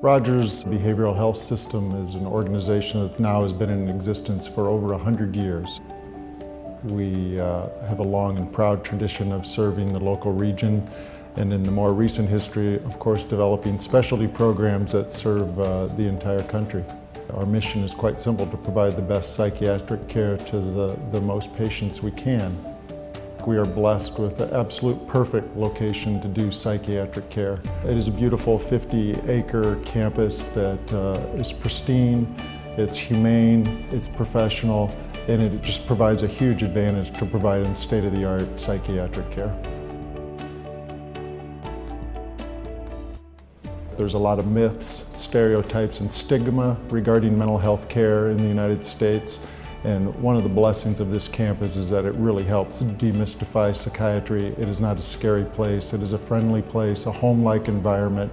Rogers Behavioral Health System is an organization that now has been in existence for over 100 years. We have a long and proud tradition of serving the local region, and in the more recent history, of course, developing specialty programs that serve the entire country. Our mission is quite simple: to provide the best psychiatric care to the most patients we can. We are blessed with the absolute perfect location to do psychiatric care. It is a beautiful 50-acre campus that is pristine, it's humane, it's professional, and it just provides a huge advantage to providing state-of-the-art psychiatric care. There's a lot of myths, stereotypes, and stigma regarding mental health care in the United States. And one of the blessings of this campus is that it really helps demystify psychiatry. It is not a scary place, it is a friendly place, a home-like environment.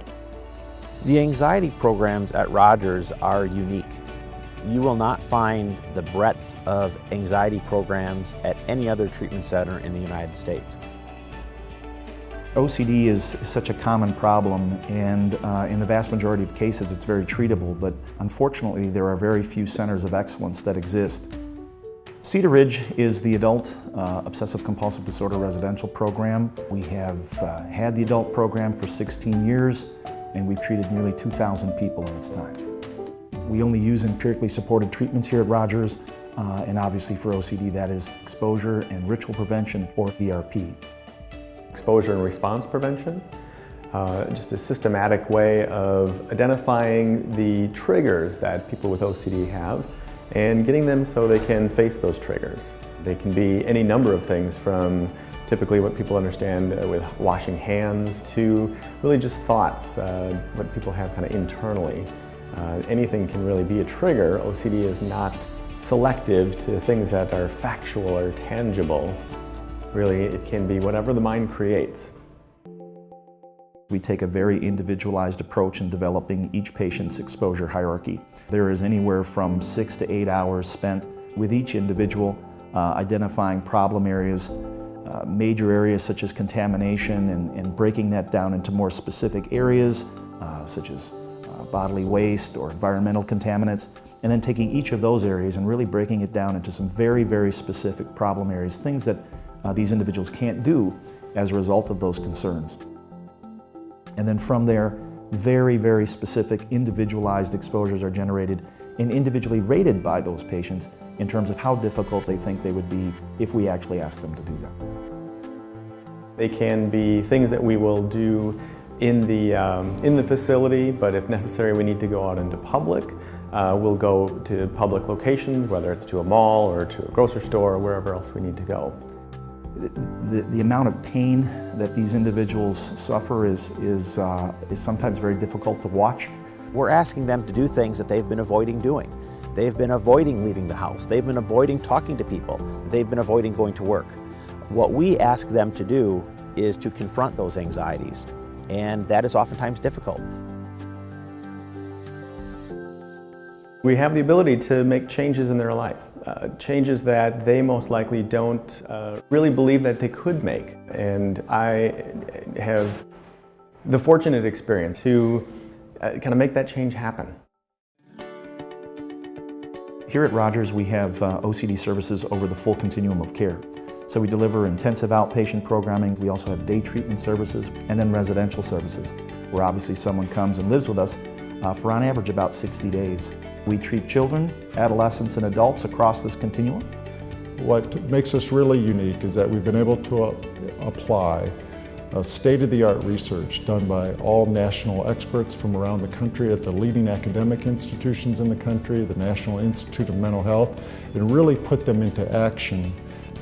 The anxiety programs at Rogers are unique. You will not find the breadth of anxiety programs at any other treatment center in the United States. OCD is such a common problem, and in the vast majority of cases it's very treatable, but unfortunately there are very few centers of excellence that exist. Cedar Ridge is the adult Obsessive Compulsive Disorder residential program. We have had the adult program for 16 years, and we've treated nearly 2,000 people in its time. We only use empirically supported treatments here at Rogers, and obviously for OCD that is exposure and ritual prevention, or ERP. Exposure and response prevention, just a systematic way of identifying the triggers that people with OCD have and getting them so they can face those triggers. They can be any number of things, from typically what people understand with washing hands to really just thoughts, what people have kind of internally. Anything can really be a trigger. OCD is not selective to things that are factual or tangible. Really, it can be whatever the mind creates. We take a very individualized approach in developing each patient's exposure hierarchy. There is anywhere from 6 to 8 hours spent with each individual, identifying problem areas, major areas such as contamination, and breaking that down into more specific areas, such as bodily waste or environmental contaminants, and then taking each of those areas and really breaking it down into some very, very specific problem areas, things that these individuals can't do as a result of those concerns. And then from there, very, very specific individualized exposures are generated and individually rated by those patients in terms of how difficult they think they would be if we actually asked them to do that. They can be things that we will do in the facility, but if necessary we need to go out into public. We'll go to public locations, whether it's to a mall or to a grocery store or wherever else we need to go. The amount of pain that these individuals suffer is sometimes very difficult to watch. We're asking them to do things that they've been avoiding doing. They've been avoiding leaving the house. They've been avoiding talking to people. They've been avoiding going to work. What we ask them to do is to confront those anxieties, and that is oftentimes difficult. We have the ability to make changes in their life, changes that they most likely don't really believe that they could make. And I have the fortunate experience to kind of make that change happen. Here at Rogers, we have OCD services over the full continuum of care. So we deliver intensive outpatient programming. We also have day treatment services, and then residential services, where obviously someone comes and lives with us for on average about 60 days. We treat children, adolescents, and adults across this continuum. What makes us really unique is that we've been able to apply state-of-the-art research done by all national experts from around the country at the leading academic institutions in the country, the National Institute of Mental Health, and really put them into action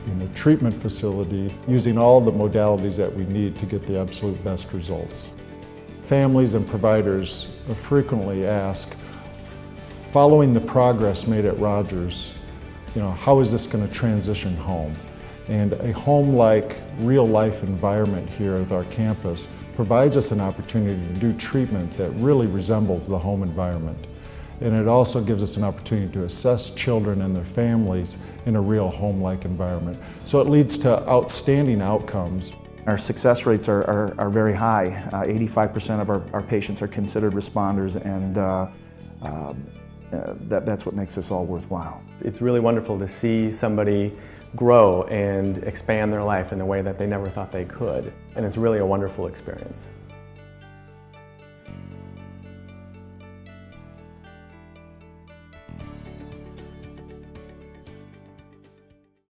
in a treatment facility using all the modalities that we need to get the absolute best results. Families and providers frequently ask, following the progress made at Rogers, how is this going to transition home? And a home-like, real-life environment here at our campus provides us an opportunity to do treatment that really resembles the home environment. And it also gives us an opportunity to assess children and their families in a real home-like environment. So it leads to outstanding outcomes. Our success rates are very high. 85% of our patients are considered responders, and that's what makes this all worthwhile. It's really wonderful to see somebody grow and expand their life in a way that they never thought they could, and it's really a wonderful experience.